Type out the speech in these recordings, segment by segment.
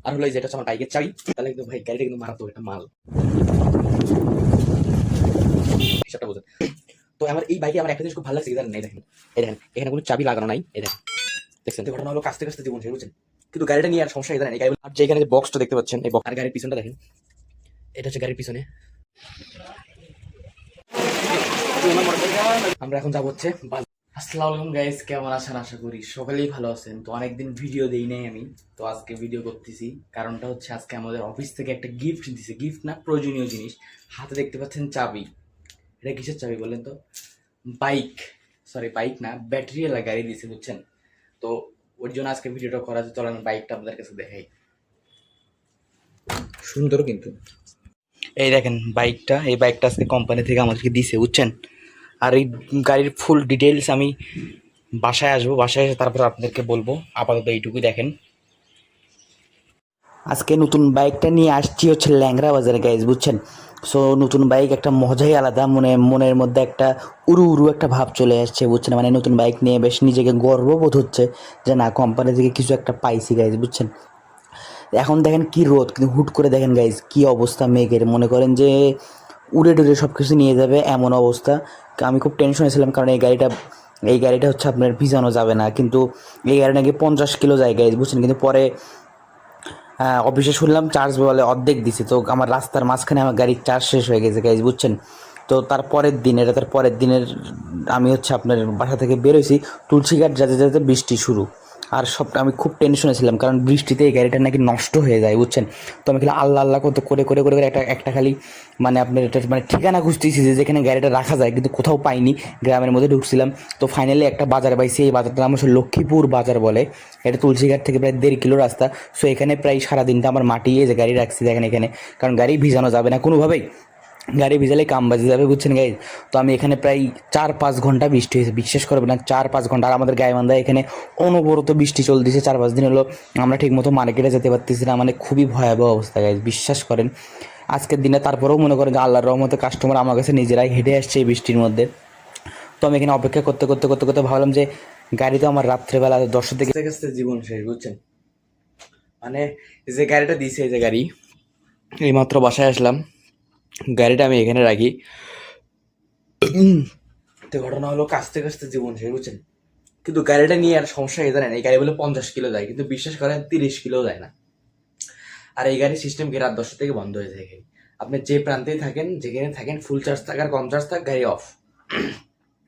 আর হলো যেটা হচ্ছে আমার বাইকের চাবি, তাহলে কিন্তু ভাই গাড়িটা কিন্তু মারাত্মক একটা মাল, হিসাবটা বোঝেন। তো আমার এই বাইকে আমার একটা জিনিস খুব ভালো লাগছে, জানেন? এই দেখেন, এই দেখেন এখানে কোনো চাবি লাগানো নাই, এই দেখেন, দেখছেন? ঘটনা হলো কাছতে কাছতে জীবন শেষ, বুঝছেন? কিন্তু গাড়িটা নিয়ে আর সমস্যা, এই গাড়ি আর যেখানে যে বক্সটা দেখতে পাচ্ছেন, এই বক্স আর গাড়ির পিছনটা দেখেন, এটা হচ্ছে গাড়ির পিছনে। আমরা এখন যাবো হচ্ছে আসসালামু আলাইকুম গাইস, কেমন আছেন? আশা করি সকলেই ভালো আছেন। তো অনেকদিন ভিডিও দেই নাই আমি, তো আজকে ভিডিও করতেছি। কারণটা হচ্ছে আজকে আমাদের অফিস থেকে একটা গিফট দিছে, গিফট না প্রয়োজনীয় জিনিস। হাতে দেখতে পাচ্ছেন চাবি, এটা কিসের চাবি বলেন তো? বাইক, সরি বাইক না, ব্যাটারিওয়ালা গাড়ি দিছে, বুঝছেন? তো ওর জন্য আজকে ভিডিওটা করা আছে। চলেন বাইকটা আপনাদের কাছে দেখাই, সুন্দর কিন্তু। এই দেখেন বাইকটা, এই বাইকটা আজকে কোম্পানি থেকে আমাদেরকে দিছে, বুঝছেন? আর এই গাড়ির ফুল ডিটেলস আমি বাসায় আসবো, বাসায় এসে তারপর আপনাদেরকে বলবো। আপাতত এইটুকুই দেখেন। আজকে নতুন বাইকটা নিয়ে আসছি হচ্ছে ল্যাংড়া বাজারে গাইজ, বুঝছেন? সো নতুন বাইক একটা মজাই আলাদা, মনের মধ্যে একটা উড়ু উড়ু একটা ভাব চলে আসছে, বুঝছেন? মানে নতুন বাইক নিয়ে বেশ নিজেকে গর্ববোধ হচ্ছে যে না, কোম্পানি থেকে কিছু একটা পাইছি গাইজ, বুঝছেন? এখন দেখেন কি রোদ, কিন্তু হুট করে দেখেন গাইজ কি অবস্থা মেঘের, মনে করেন যে উড়ে টুড়ে সব কিছু নিয়ে যাবে এমন অবস্থা। আমি খুব টেনশনে ছিলাম, কারণ এই গাড়িটা হচ্ছে আপনার ভিজানো যাবে না, কিন্তু এই গাড়ি নাকি 50 কিলো যায় গাইজ, বুঝছেন? কিন্তু পরে অফিসে শুনলাম চার্জ বলে অর্ধেক দিছে, তো আমার রাস্তার মাঝখানে আমার গাড়ির চার্জ শেষ হয়ে গেছে গাইজ, বুঝছেন? তো তার পরের দিন, এটা তার পরের দিনের আমি হচ্ছে আপনার বাসা থেকে বেরোইছি, তুলসীঘাট যেতে যেতে বৃষ্টি শুরু। আর সবটা আমি খুব টেনশনে ছিলাম, কারণ বৃষ্টিতে এই গাড়িটা নাকি নষ্ট হয়ে যায়, বুঝছেন? তো আমি খালি আল্লাহ আল্লাহ কত করে করে করে করে একটা একটা খালি মানে আপনার এটা মানে ঠিকানা খুঁজতেছি যে যেখানে গাড়িটা রাখা যায়, কিন্তু কোথাও পাইনি। গ্রামের মধ্যে ঢুকছিলাম, তো ফাইনালি একটা বাজার পাইছি। এই বাজারটার নাম হচ্ছে লক্ষ্মীপুর বাজার বলে। এটা তুলসীঘাট থেকে প্রায় 1.5 কিলো রাস্তা। সো এখানে প্রায় সারাদিনটা আমার মাটিয়ে যে গাড়ি রাখছি দেখেন এখানে, কারণ গাড়ি ভিজানো যাবে না কোনোভাবেই, গাড়ি ভিজালে কাম বাজে যাবে, বুঝছেন গাইজ? তো আমি এখানে প্রায় 4-5 ঘন্টা বৃষ্টি হয়েছে, বিশ্বাস করবে না, 4-5 ঘন্টা। আর আমাদের গাইবান্ধায় এখানে অনবরত বৃষ্টি চলতেছে 4-5 দিন হলো। আমরা ঠিকমতো মার্কেটে যেতে পারতেছি না, মানে খুবই ভয়াবহ অবস্থা গাইজ, বিশ্বাস করেন। আজকের দিনে তারপরেও মনে করেন যে আল্লাহর রহমতে কাস্টমার আমার কাছে নিজেরাই হেঁটে আসছে এই বৃষ্টির মধ্যে। তো আমি এখানে অপেক্ষা করতে করতে করতে করতে ভাবলাম যে গাড়ি তো আমার রাত্রেবেলা 10টা থেকে কাছতে জীবন শেষ, বুঝছেন? মানে যে গাড়িটা দিছে, এই যে গাড়ি, এইমাত্র বাসায় আসলাম, গাড়িটা আমি এখানে রাখি। তো ঘটনা হলো কাছতে কাছতে জীবন শেষ, বুঝছেন? কিন্তু গাড়িটা নিয়ে আর সমস্যা এই জানেন, এই গাড়ি বলে 50 কিলো যায়, কিন্তু বিশ্বাস করেন 30 কিলো যায় না। আর এই গাড়ির সিস্টেম কি রাত 10টা থেকে বন্ধ হয়ে যায় গাড়ি। আপনি যে প্রান্তেই থাকেন, যেখানে থাকেন, ফুল চার্জ থাক আর কম চার্জ থাক, গাড়ি অফ।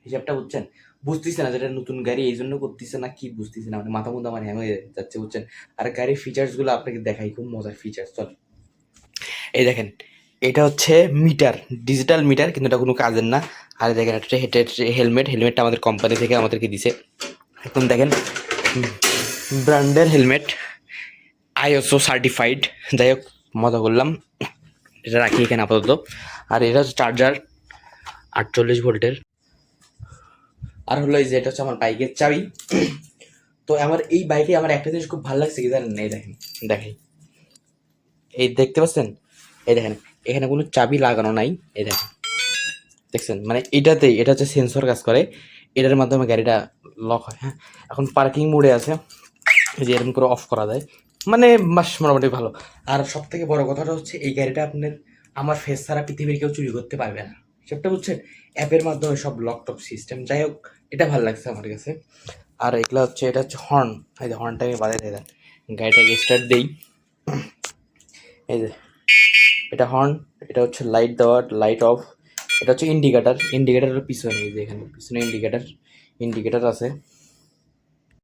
হিসাবটা বুঝছেন? বুঝতেছে না যেটা নতুন গাড়ি, এই জন্য করতেছে না কি বুঝতেছে না, মানে মাথা মুন্দা আমার হ্যাং হয়ে যাচ্ছে, বুঝছেন? আর গাড়ির ফিচার্স গুলো আপনাকে দেখাই, খুব মজার ফিচার্স। চল, এই দেখেন, এটা হচ্ছে মিটার, ডিজিটাল মিটার, কিন্তু এটা কোনো কাজের না। আর দেখেন একটা হেলমেটটা আমাদের কোম্পানি থেকে আমাদেরকে দিছে, একদম দেখেন ব্র্যান্ডের হেলমেট, আইএসও সার্টিফাইড। যাই হোক, মজা করলাম, এটা রাখি এখানে আপাতত। আর এটা হচ্ছে চার্জার 48 ভোল্টের। আর হলো এই যে এটা হচ্ছে আমার বাইকের চাবি। তো আমার এই বাইকে আমার একটা জিনিস খুব ভালো লাগছে কি জানেন? এই দেখেন, দেখাই, এই দেখতে পাচ্ছেন? এই দেখেন, এখানে কোনো চাবি লাগানো নাই, এই দেখেন, দেখছেন? মানে এটা হচ্ছে সেন্সর কাজ করে, এটার মাধ্যমে গাড়িটা লক হয়। হ্যাঁ, এখন পার্কিং মোডে আছে, এই যে এরকম করে অফ করা যায়, মানে বাস মোটামুটি ভালো। আর সব থেকে বড় কথাটা হচ্ছে এই গাড়িটা আপনার আমার ফেস ছাড়া পৃথিবীর কেউ চুরি করতে পারবে না, সেটা বুঝছেন? অ্যাপের মাধ্যমে সব লকটপ সিস্টেম। যাই হোক, এটা ভালো লাগছে আমার কাছে। আর এগুলো হচ্ছে, এটা হচ্ছে হর্ন, এই যে হর্নটা আমি বাজাতে দেন, গাড়িটাকে স্টার্ট দেই, এই যে এটা হর্ন, এটা হচ্ছে লাইট দেওয়ার, লাইট অফ, এটা হচ্ছে ইন্ডিকেটারের পিছনে, এই যে এখানে পিছনে ইন্ডিকেটার আছে।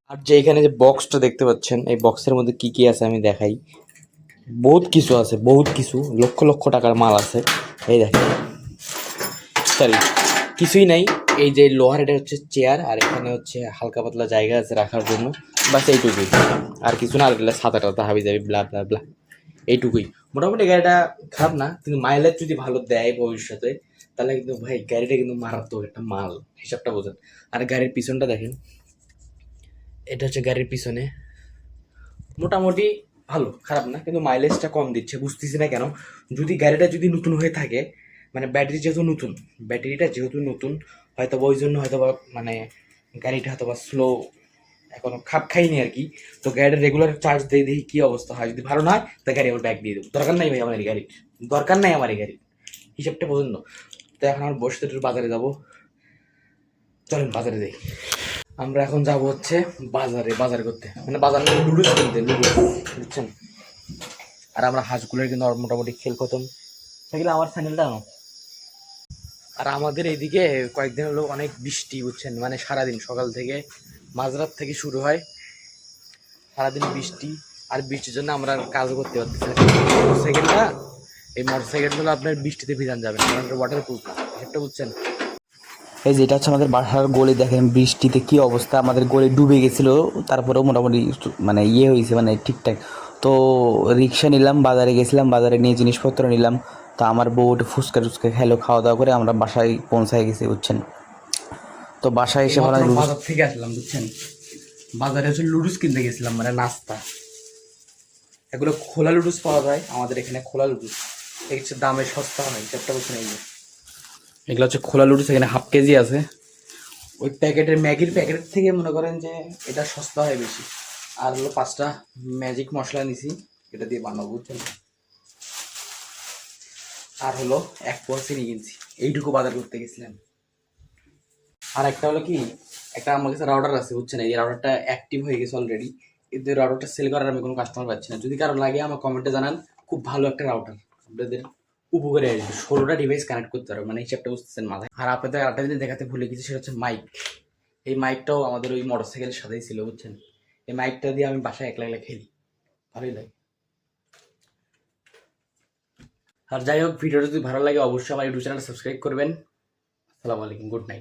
আর যে এখানে যে বক্সটা দেখতে পাচ্ছেন, এই বক্সের মধ্যে কি কি আছে আমি দেখাই। বহুত কিছু আছে, বহুত কিছু, লক্ষ লক্ষ টাকার মাল আছে। এই দেখেন, সরি কিছুই নাই, এই যে লোহার, এটা হচ্ছে চেয়ার, আর এখানে হচ্ছে হালকা পাতলা জায়গা আছে রাখার জন্য, বাস এইটুকুই। আর কিছু না, আর এগুলো ছাতা টাতা হাবি যাবি ব্লা ব্লা ব্লা, এইটুকুই। মোটামুটি গাড়িটা খারাপ না, কিন্তু মাইলেজ যদি ভালো দেয় ভবিষ্যতে, তাহলে কিন্তু ভাই গাড়িটা কিন্তু মারাত্মক একটা মাল, হিসাবটা বোঝেন। আর গাড়ির পিছনটা দেখেন, এটা হচ্ছে গাড়ির পিছনে, মোটামুটি ভালো, খারাপ না, কিন্তু মাইলেজটা কম দিচ্ছে, বুঝতেছি না কেন। যদি গাড়িটা যদি নতুন হয়ে থাকে, মানে ব্যাটারিটা যেহেতু নতুন, হয়তো ওই জন্য হয়তো বা মানে গাড়িটা হয়তো বা স্লো এখনো খাপ খাইনি আর কি। তো গাড়িটা রেগুলার চার্জ দিয়ে দেখি কি অবস্থা হয়, যদি ভালো না হয় তো গাড়ি আবার ব্যাক দিয়ে দেবো। দরকার নাই ভাই আমার এই গাড়ি, দরকার নাই আমার এই গাড়ি, হিসাবটা পছন্দ। তো এখন আমার বসতে একটু বাজারে যাবো, চলেন বাজারে যাই। আমরা এখন যাবো হচ্ছে বাজারে, বাজার করতে, মানে বাজার লুডুস কিনতে, লুডুস, বুঝছেন। আর আমরা হাঁসগুলোর কিন্তু মোটামুটি খেল খতম সেগুলো আমার চ্যানেলটা আনো। আর আমাদের এইদিকে কয়েকদিন হলো অনেক বৃষ্টি, বুঝছেন, মানে সারাদিন সকাল থেকে মাঝরাত থেকে শুরু হয়, সারাদিন বৃষ্টি। আর বৃষ্টির জন্য আমরা আর কাজও করতে পারতেছি না। মোটরসাইকেলটা, এই মোটরসাইকেলগুলো আপনার বৃষ্টিতে ভিজান যাবে না, কারণ ওয়াটার প্রুফ না, সেটা বুঝছেন। এই যেটা হচ্ছে আমাদের বাসার গলি, দেখেন বৃষ্টিতে কি অবস্থা, আমাদের গলি ডুবে গেছিলো, তারপরেও মোটামুটি মানে ইয়ে হয়েছে, মানে ঠিকঠাক। তো রিক্সা নিলাম, বাজারে গেছিলাম, বাজারে নিয়ে জিনিসপত্র নিলাম। তো আমার বউ একটু ফুচকা টুচকা খেলো, খাওয়া দাওয়া করে আমরা বাসায় পৌঁছায় গেছি, বুঝছেন। তো বাসায় এসে ভালো এইমাত্র বাজার থেকে আসলাম, বুঝছেন। বাজারে হচ্ছে লুডুস কিনতে গেছিলাম, মানে নাস্তা। এগুলো খোলা লুডুস পাওয়া যায় আমাদের এখানে, খোলা লুডুস এই হচ্ছে দামে সস্তা হয়, হিসাবটা বুঝছেন। এই যে এগুলো হচ্ছে খোলা লুডুস, এখানে হাফ কেজি আছে। ওই প্যাকেটের ম্যাগির প্যাকেটের থেকে মনে করেন যে এটা সস্তা হয় বেশি। আর হলো 5টা ম্যাজিক মশলা নিছি, এটা দিয়ে বানাবো, বুঝছেন। আর হলো 1 পোয়া চিনি কিনছি, এইটুকু বাজার করতে গেছিলাম। আর একটা হলো কি, একটা আমার কাছে রাউটার আছে, বুঝছেন, এই রাউটারটা অ্যাক্টিভ হয়ে গেছে অলরেডি, কিন্তু রাউটারটা সেল করার আমি কোনো কাস্টমার পাচ্ছি না। যদি কারো লাগে আমার কমেন্টে জানান, খুব ভালো একটা রাউটার, আপনাদের উপকারে আসবে। 16টা ডিভাইস কানেক্ট করতে পারবে, মানে হিসাবটা বুঝতেছেন মাথায়। আর আপনাদের আরেকটা জিনিস দেখাতে ভুলে গেছি, সেটা হচ্ছে মাইক। এই মাইকটাও আমাদের ওই মোটরসাইকেলের সাথেই ছিল, বুঝছেন। এই মাইকটা দিয়ে আমি বাসায় একলা একলা খেলি, ভালোই লাগে। আর যাই হোক, ভিডিওটা যদি ভালো লাগে অবশ্যই আমার ইউটিউব চ্যানেল সাবস্ক্রাইব করবেন। আসসালামু আলাইকুম, গুড নাইট।